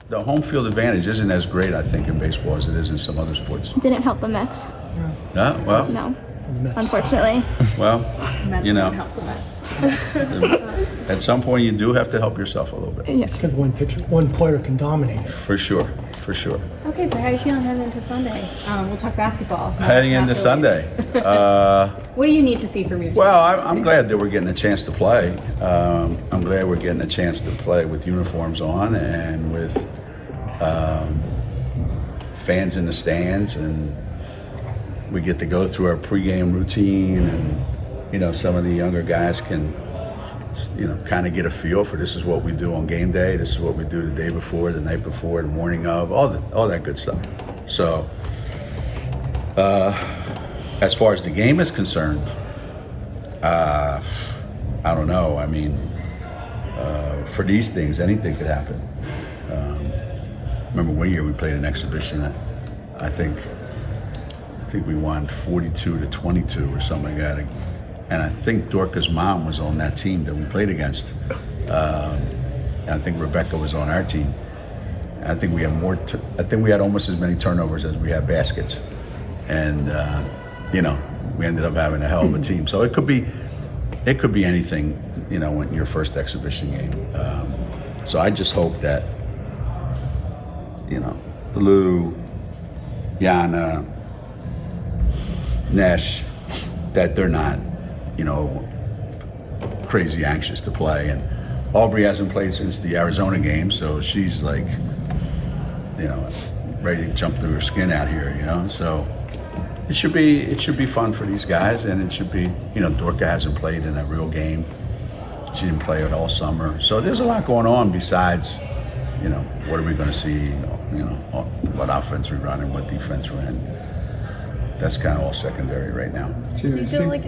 the home field advantage isn't as great, I think, in baseball as it is in some other sports. Didn't help the Mets. Yeah, well, No, unfortunately. well, Mets you know, don't help the Mets. at some point you do have to help yourself a little bit. Yeah. Because one player can dominate it. For sure, for sure. Okay, so how are you feeling heading into Sunday? We'll talk basketball. Heading into Sunday. What do you need to see from your team? Well, I'm glad that we're getting a chance to play. I'm glad we're getting a chance to play with uniforms on and with fans in the stands, and we get to go through our pregame routine, and you know, some of the younger guys can, you know, kind of get a feel for this is what we do on game day, this is what we do the day before, the night before, the morning of, all that good stuff. So as far as the game is concerned, I don't know. I mean, for these things, anything could happen. Remember one year we played an exhibition. I think we won 42-22 or something like that. And I think Dorca's mom was on that team that we played against. And I think Rebecca was on our team. I think we had I think we had almost as many turnovers as we had baskets. And you know, we ended up having a hell of a team. So it could be anything, you know, in your first exhibition game. So I just hope that, you know, Lou, Yana, Nesh, that they're not, you know, crazy anxious to play. And Aubrey hasn't played since the Arizona game, so she's like, you know, ready to jump through her skin out here, you know. So it should be fun for these guys, and it should be, you know, Dorca hasn't played in a real game. She didn't play it all summer. So there's a lot going on besides, you know, what are we going to see, you know, what offense we run and what defense we're in. That's kind of all secondary right now. Do you feel like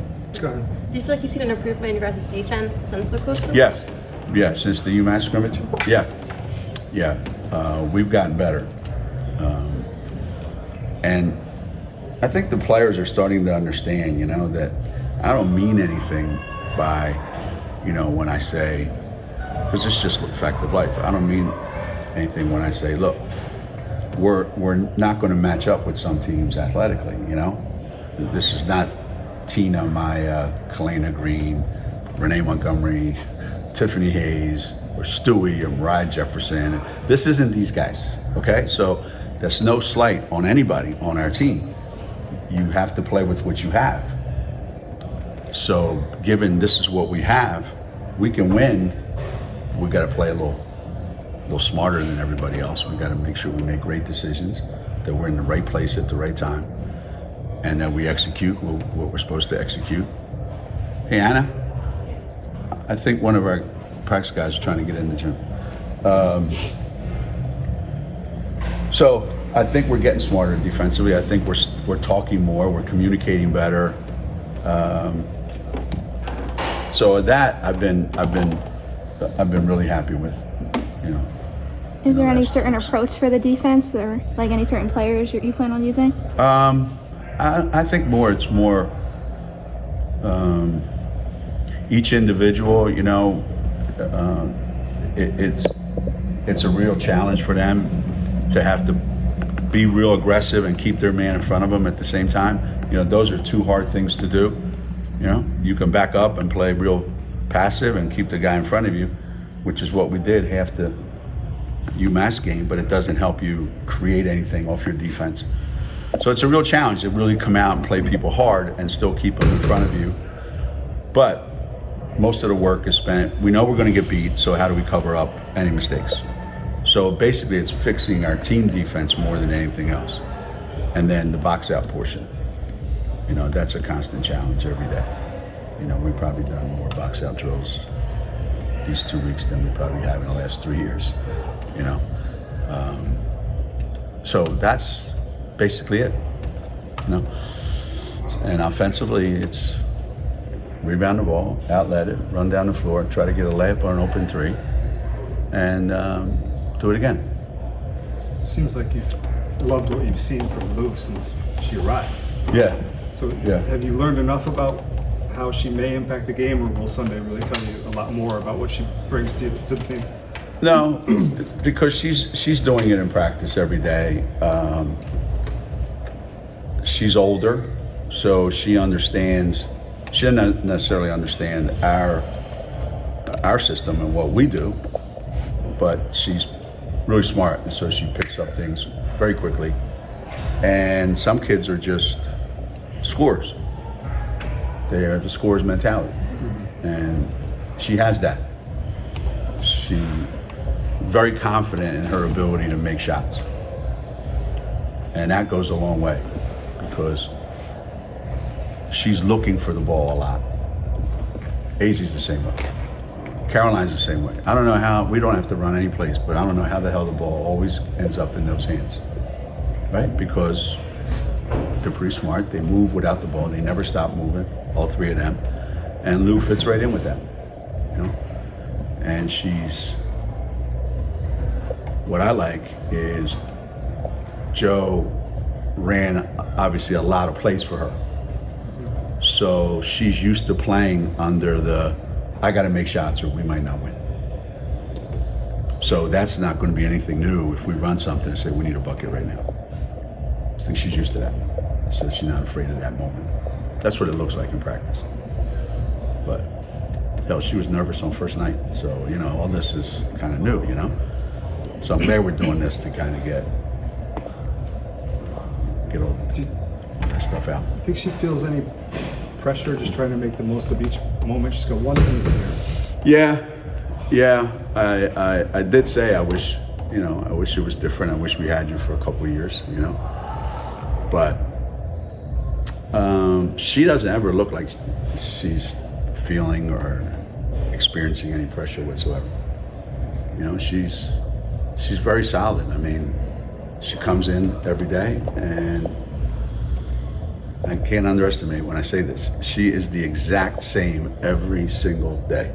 you've seen an improvement in your guys' defense since the Kutztown? Yeah, since the UMass scrimmage. Yeah, we've gotten better, and I think the players are starting to understand, you know, that I don't mean anything by, you know, when I say, because it's just a fact of life. I don't mean anything when I say, look, we're not going to match up with some teams athletically, you know. This is not Tina Maya, Kalena Green, Renee Montgomery, Tiffany Hayes, or Stewie or Mariah Jefferson. This isn't these guys, okay? So that's no slight on anybody on our team. You have to play with what you have. So given this is what we have, we can win. We got to play a little smarter than everybody else. We got to make sure we make great decisions, that we're in the right place at the right time, and that we execute what we're supposed to execute. Hey, Anna, I think one of our practice guys is trying to get in the gym. So I think we're getting smarter defensively. I think we're talking more, we're communicating better. So that I've been really happy with, you know. Is there any certain approach for the defense, or like any certain players you plan on using? I think it's more each individual, you know, it's a real challenge for them to have to be real aggressive and keep their man in front of them at the same time. You know, those are two hard things to do. You know, you can back up and play real passive and keep the guy in front of you, which is what we did half the UMass game, but it doesn't help you create anything off your defense. So it's a real challenge to really come out and play people hard and still keep them in front of you. But most of the work is spent, we know we're going to get beat, so how do we cover up any mistakes? So basically it's fixing our team defense more than anything else. And then the box out portion, you know, that's a constant challenge every day. You know, we've probably done more box out drills these 2 weeks than we probably have in the last 3 years, you know. So that's basically it, you know. And offensively, it's rebound the ball, outlet it, run down the floor, try to get a layup or an open three, and do it again. Seems like you've loved what you've seen from Lou since she arrived. Yeah. So Yeah. have you learned enough about how she may impact the game, or will Sunday really tell you a lot more about what she brings to the team? No, because she's doing it in practice every day. She's older, so she understands. She doesn't necessarily understand our system and what we do, but she's really smart, and so she picks up things very quickly. And some kids are just scorers. They are the scorer's mentality, and she has that. She very confident in her ability to make shots, and that goes a long way because she's looking for the ball a lot. Azie's the same way. Caroline's the same way. I don't know how, we don't have to run any plays, but I don't know how the hell the ball always ends up in those hands, right? Because they're pretty smart. They move without the ball. They never stop moving, all three of them. And Lou fits right in with them, you know? And she's, what I like is Joe ran obviously a lot of plays for her. So she's used to playing under the, I got to make shots or we might not win. So that's not going to be anything new if we run something and say we need a bucket right now. I think she's used to that. So she's not afraid of that moment. That's what it looks like in practice. But hell, she was nervous on first night. So, you know, all this is kind of new, you know? So I'm glad we're doing this to kind of get all that stuff out. I think she feels any pressure just trying to make the most of each moment. She's got one season here. Yeah. I did say I wish it was different. I wish we had you for a couple of years, you know. But she doesn't ever look like she's feeling or experiencing any pressure whatsoever. You know, she's very solid. I mean, she comes in every day, and I can't underestimate when I say this. She is the exact same every single day.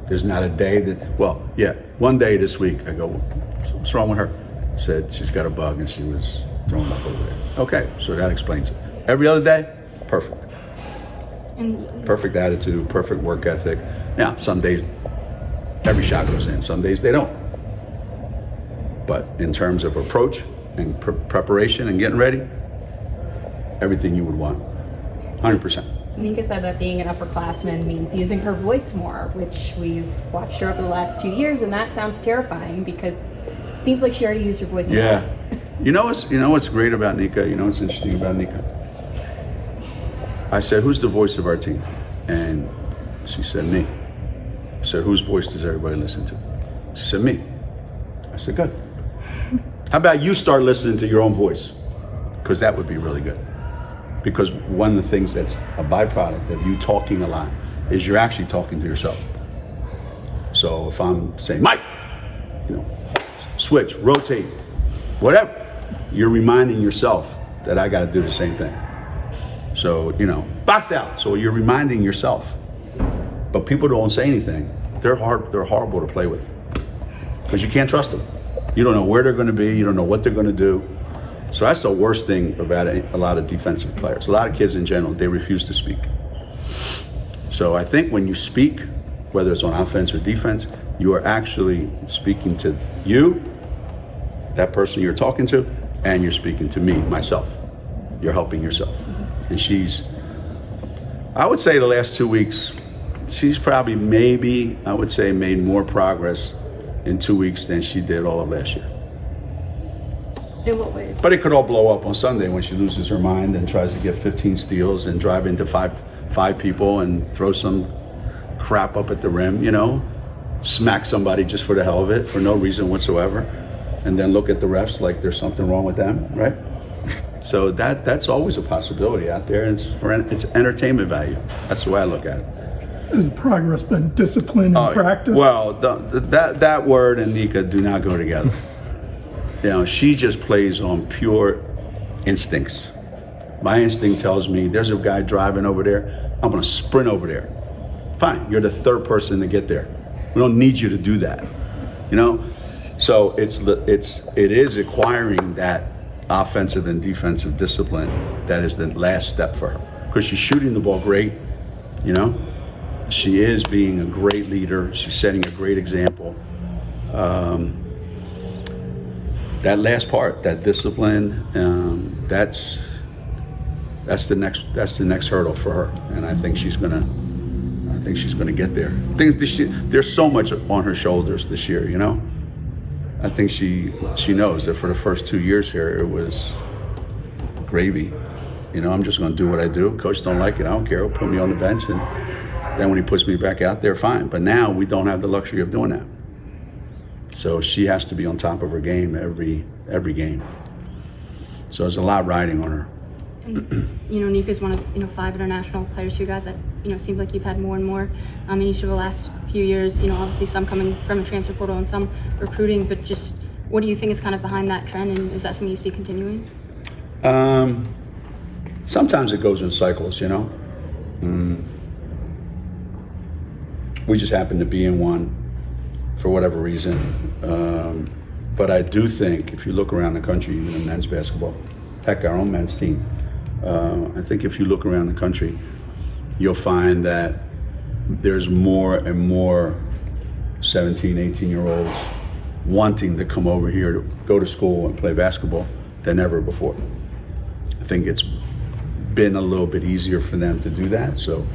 There's not a day that, well, yeah, one day this week I go, what's wrong with her? Said she's got a bug and she was throwing up over there. Okay, so that explains it. Every other day, perfect. Perfect attitude, perfect work ethic. Now, some days every shot goes in, some days they don't. But in terms of approach and preparation and getting ready, everything you would want, 100%. Nika said that being an upperclassman means using her voice more, which we've watched her over the last 2 years, and that sounds terrifying because it seems like she already used her voice. Yeah. You know what's great about Nika? You know what's interesting about Nika? I said, who's the voice of our team? And she said, me. I said, whose voice does everybody listen to? She said, me. I said, good. How about you start listening to your own voice? Because that would be really good. Because one of the things that's a byproduct of you talking a lot is you're actually talking to yourself. So if I'm saying, Mike, you know, switch, rotate, whatever, you're reminding yourself that I got to do the same thing. So, you know, box out. So you're reminding yourself. But people don't say anything. They're horrible to play with because you can't trust them. You don't know where they're going to be. You don't know what they're going to do. So that's the worst thing about a lot of defensive players. A lot of kids in general, they refuse to speak. So I think when you speak, whether it's on offense or defense, you are actually speaking to you, that person you're talking to, and you're speaking to me, myself. You're helping yourself. And I would say the last 2 weeks, she's probably made more progress in 2 weeks than she did all of last year. In what ways? But it could all blow up on Sunday when she loses her mind and tries to get 15 steals and drive into five people and throw some crap up at the rim, you know, smack somebody just for the hell of it for no reason whatsoever, and then look at the refs like there's something wrong with them, right? So that's always a possibility out there. It's entertainment value. That's the way I look at it. Has the progress been discipline and practice? Well, that word and Nika do not go together. You know, she just plays on pure instincts. My instinct tells me there's a guy driving over there. I'm going to sprint over there. Fine, you're the third person to get there. We don't need you to do that. You know, so it is acquiring that offensive and defensive discipline that is the last step for her because she's shooting the ball great. You know, she is being a great leader. She's setting a great example. That last part, that discipline, that's the next hurdle for her, and I think she's gonna get there. There's so much on her shoulders this year, you know. I think she knows that for the first 2 years here, it was gravy. You know, I'm just going to do what I do. Coach don't like it, I don't care. He'll put me on the bench, and then when he puts me back out there, fine. But now we don't have the luxury of doing that. So she has to be on top of her game every game. So there's a lot riding on her. And, Nika's one of 5 international players for you guys that seems like you've had more and more in each of the last few years. Obviously some coming from the transfer portal and some recruiting. But just what do you think is kind of behind that trend, and is that something you see continuing? Sometimes it goes in cycles, you know. We just happen to be in one for whatever reason. But I do think if you look around the country, even in men's basketball, heck, our own men's team, I think if you look around the country, you'll find that there's more and more 17, 18-year-olds wanting to come over here to go to school and play basketball than ever before. I think it's been a little bit easier for them to do that, so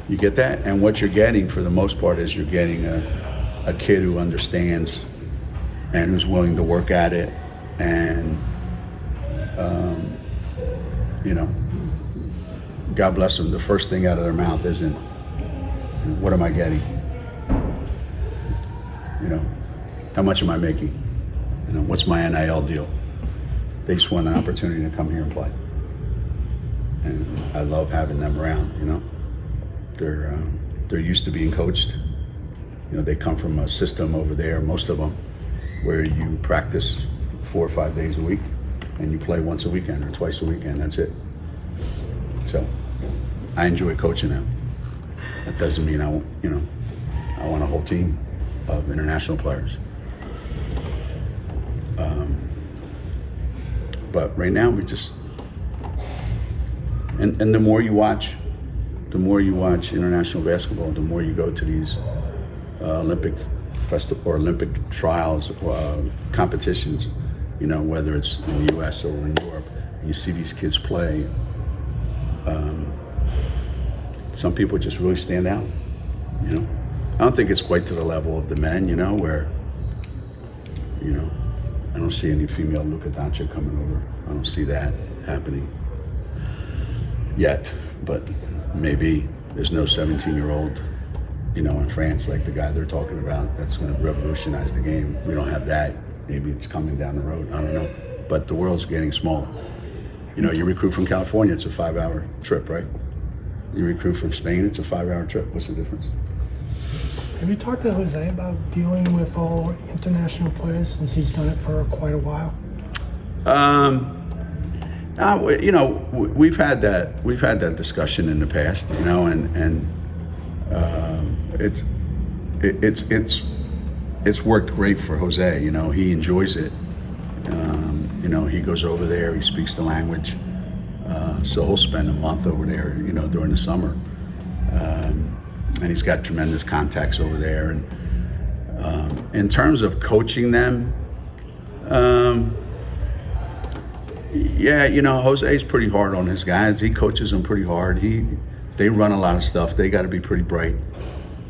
you get that. And what you're getting for the most part is you're getting a kid who understands and who's willing to work at it, and God bless them, the first thing out of their mouth isn't, what am I getting? How much am I making? What's my NIL deal? They just want an opportunity to come here and play. And I love having them around, They're used to being coached. They come from a system over there, most of them, where you practice 4 or 5 days a week and you play once a weekend or twice a weekend, that's it. So I enjoy coaching them. That doesn't mean I want a whole team of international players. But right now we just, and the more you watch international basketball, the more you go to these Olympic festival or Olympic trials, competitions, whether it's in the US or in Europe, and you see these kids play. Some people just really stand out, I don't think it's quite to the level of the men, where, I don't see any female Luka Doncic coming over. I don't see that happening yet, but maybe there's no 17-year-old, in France, like the guy they're talking about, that's going to revolutionize the game. We don't have that. Maybe it's coming down the road. I don't know. But the world's getting smaller. You recruit from California, it's a 5-hour trip, right? You recruit from Spain, it's a 5-hour trip. What's the difference? Have you talked to Jose about dealing with all international players, since he's done it for quite a while? We've had that discussion in the past, and it's worked great for Jose. He enjoys it. He goes over there, he speaks the language, so he'll spend a month over there, during the summer. And he's got tremendous contacts over there. And in terms of coaching them, Jose's pretty hard on his guys. He coaches them pretty hard. They run a lot of stuff. They got to be pretty bright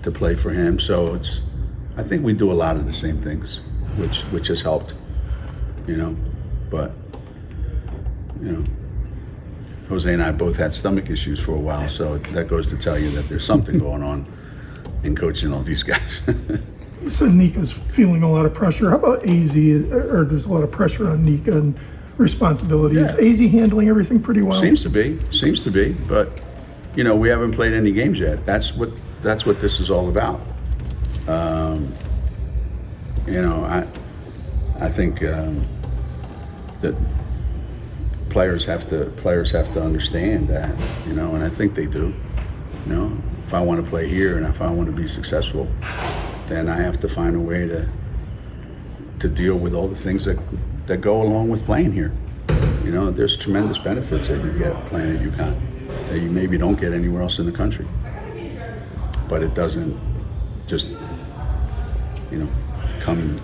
to play for him. So I think we do a lot of the same things, which has helped, But Jose and I both had stomach issues for a while, so that goes to tell you that there's something going on in coaching all these guys. You said Nika's feeling a lot of pressure. How about AZ? Or there's a lot of pressure on Nika and responsibility. Yeah. Is AZ handling everything pretty well? Seems to be, but we haven't played any games yet. That's what this is all about. I think that players have to understand that, and I think they do. If I want to play here and if I want to be successful, then I have to find a way to deal with all the things that go along with playing here. There's tremendous benefits that you get playing at UConn that you maybe don't get anywhere else in the country. But it doesn't just, come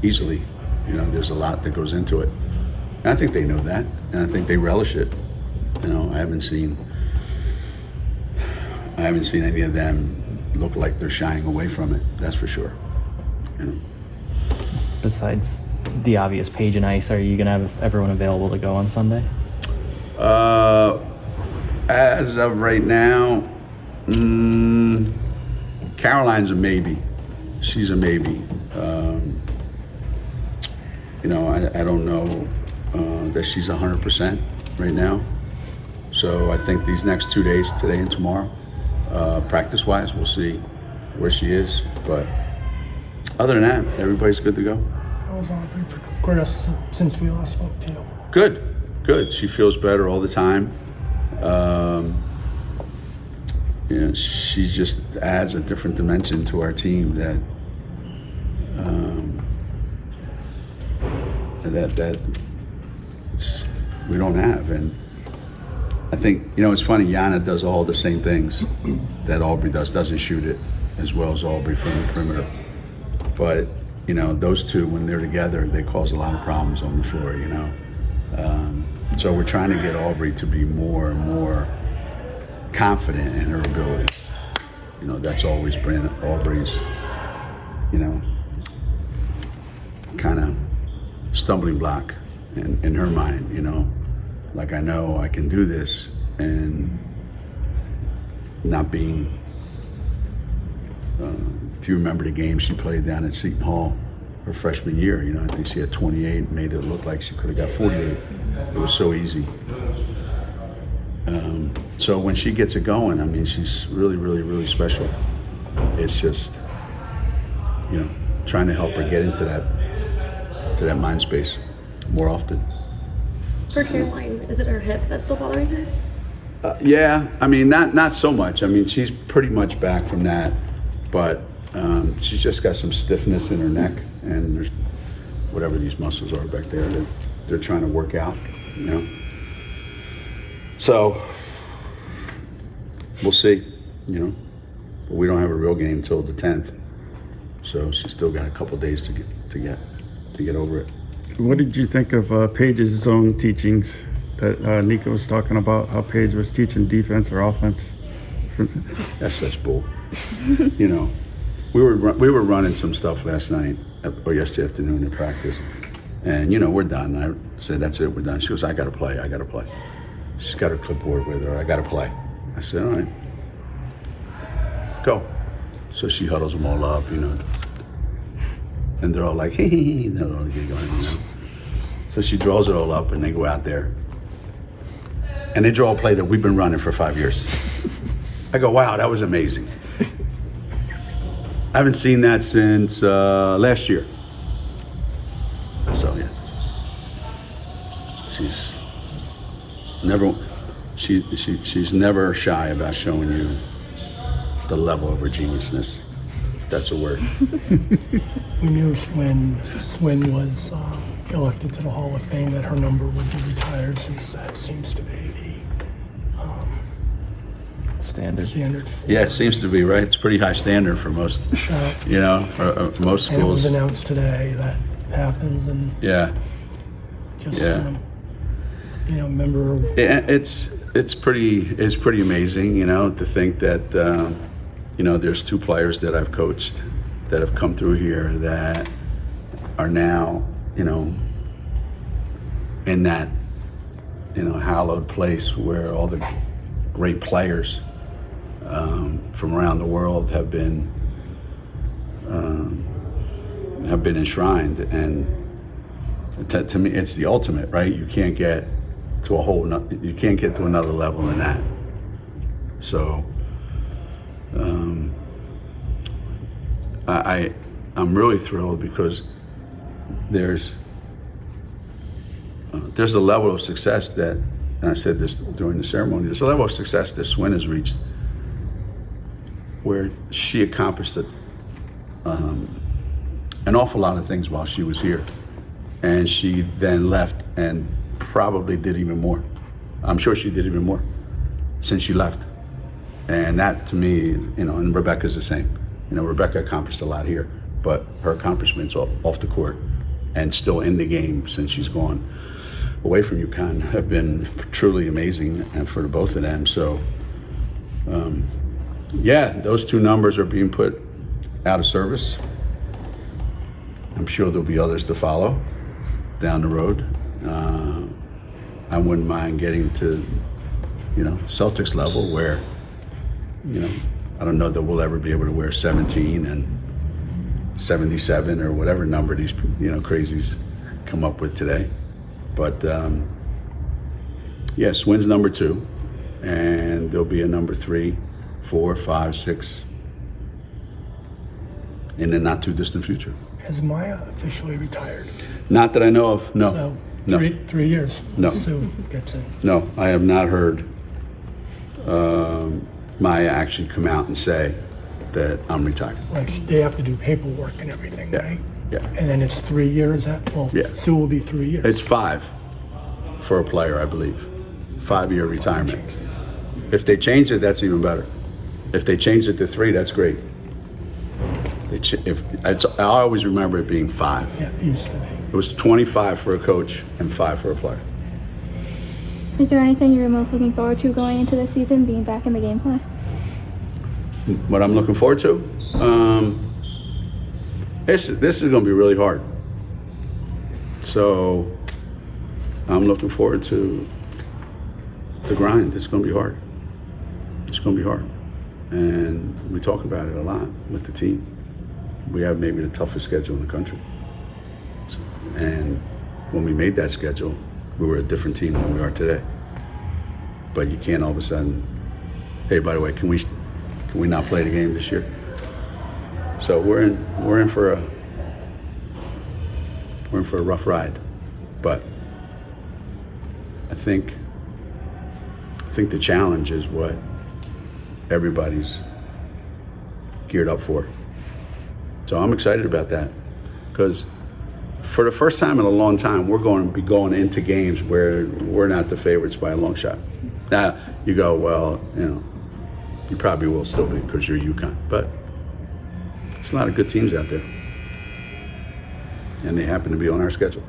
easily. You know, there's a lot that goes into it. And I think they know that, and I think they relish it. You know, I haven't seen any of them look like they're shying away from it. That's for sure. You know. Besides the obvious Paige and Ice, are you gonna have everyone available to go on Sunday? As of right now, Caroline's a maybe. She's a maybe. You know, I don't know that she's 100% right now. So I think these next 2 days, today and tomorrow, practice-wise, we'll see where she is. But other than that, everybody's good to go. How was Aubrey progressed since we last spoke to you? Good. She feels better all the time. You know, she just adds a different dimension to our team that we don't have. And I think, you know, it's funny, Yana does all the same things that Aubrey doesn't shoot it as well as Aubrey from the perimeter. But, you know, those two, when they're together, they cause a lot of problems on the floor, you know. So we're trying to get Aubrey to be more and more confident in her abilities. You know, that's always been Aubrey's, you know, kind of stumbling block in her mind, you know. Like, I know I can do this, and not being, if you remember the game she played down at Seton Hall her freshman year, you know, I think she had 28, made it look like she could have got 48. It was so easy. So when she gets it going, I mean, she's really, really, really special. It's just, you know, trying to help her get into that mind space more often. For Caroline, is it her hip that's still bothering her? Yeah, I mean, not so much. I mean, she's pretty much back from that, but she's just got some stiffness in her neck, and there's whatever these muscles are back there that they're trying to work out, you know. So we'll see, you know. But we don't have a real game till the 10th, so she's still got a couple days to get over it. What did you think of Paige's zone teachings that Nika was talking about? How Paige was teaching defense or offense? That's such bull. You know, we were running some stuff last night or yesterday afternoon in practice, and you know, we're done. I said, "That's it, we're done." She goes, "I gotta play. She's got her clipboard with her. I gotta play." I said, "All right, go." So she huddles them all up, you know. And they're all like, hey, they're all giggling, you know. So she draws it all up, and they go out there. And they draw a play that we've been running for 5 years. I go, wow, that was amazing. I haven't seen that since last year. So, yeah. She's never shy about showing you the level of her geniusness. That's a word. We knew when Swin was elected to the Hall of Fame that her number would be retired, since that seems to be the Standard. for, Yeah, it seems to be, right? It's pretty high standard for most, you know, for most and it was schools. announced today that happens, and Yeah. just Yeah. you know, remember It's pretty amazing, you know, to think that you know, there's two players that I've coached that have come through here that are now, you know, in that, you know, hallowed place where all the great players from around the world have been enshrined. And to me, it's the ultimate, right? You can't get to another level than that. So I'm really thrilled because there's a level of success that, and I said this during the ceremony, there's a level of success that Swin has reached where she accomplished an awful lot of things while she was here. And she then left and probably did even more. I'm sure she did even more since she left. And that, to me, you know, and Rebecca's the same. You know, Rebecca accomplished a lot here, but her accomplishments off the court and still in the game since she's gone away from UConn have been truly amazing, and for the both of them. So, yeah, those two numbers are being put out of service. I'm sure there'll be others to follow down the road. I wouldn't mind getting to, Celtics level where, I don't know that we'll ever be able to wear 17 and 77 or whatever number these, crazies come up with today. But, yeah, Swin's number 2, and there'll be a number 3, 4, 5, 6 in the not too distant future. Has Maya officially retired? Not that I know of, no. So No. 3 years. No. Sue gets in. No, I have not heard Maya actually come out and say that I'm retired. Like they have to do paperwork and everything, Yeah. right? Yeah. And then it's 3 years. Yeah. Sue will be 3 years. It's 5 for a player, I believe. 5-year retirement. If they change it, that's even better. If they change it to 3, that's great. I always remember it being 5. Yeah, it used to be. It was 25 for a coach and 5 for a player. Is there anything you're most looking forward to going into this season, being back in the game plan? What I'm looking forward to? This is going to be really hard. So I'm looking forward to the grind. It's going to be hard. It's going to be hard. And we talk about it a lot with the team. We have maybe the toughest schedule in the country. And when we made that schedule, we were a different team than we are today. But you can't all of a sudden, hey, by the way, can we not play the game this year? So we're in for a rough ride. But I think the challenge is what everybody's geared up for. So I'm excited about that, because for the first time in a long time, we're going to be going into games where we're not the favorites by a long shot. Now, you go, well, you probably will still be because you're UConn, but there's a lot of good teams out there, and they happen to be on our schedule.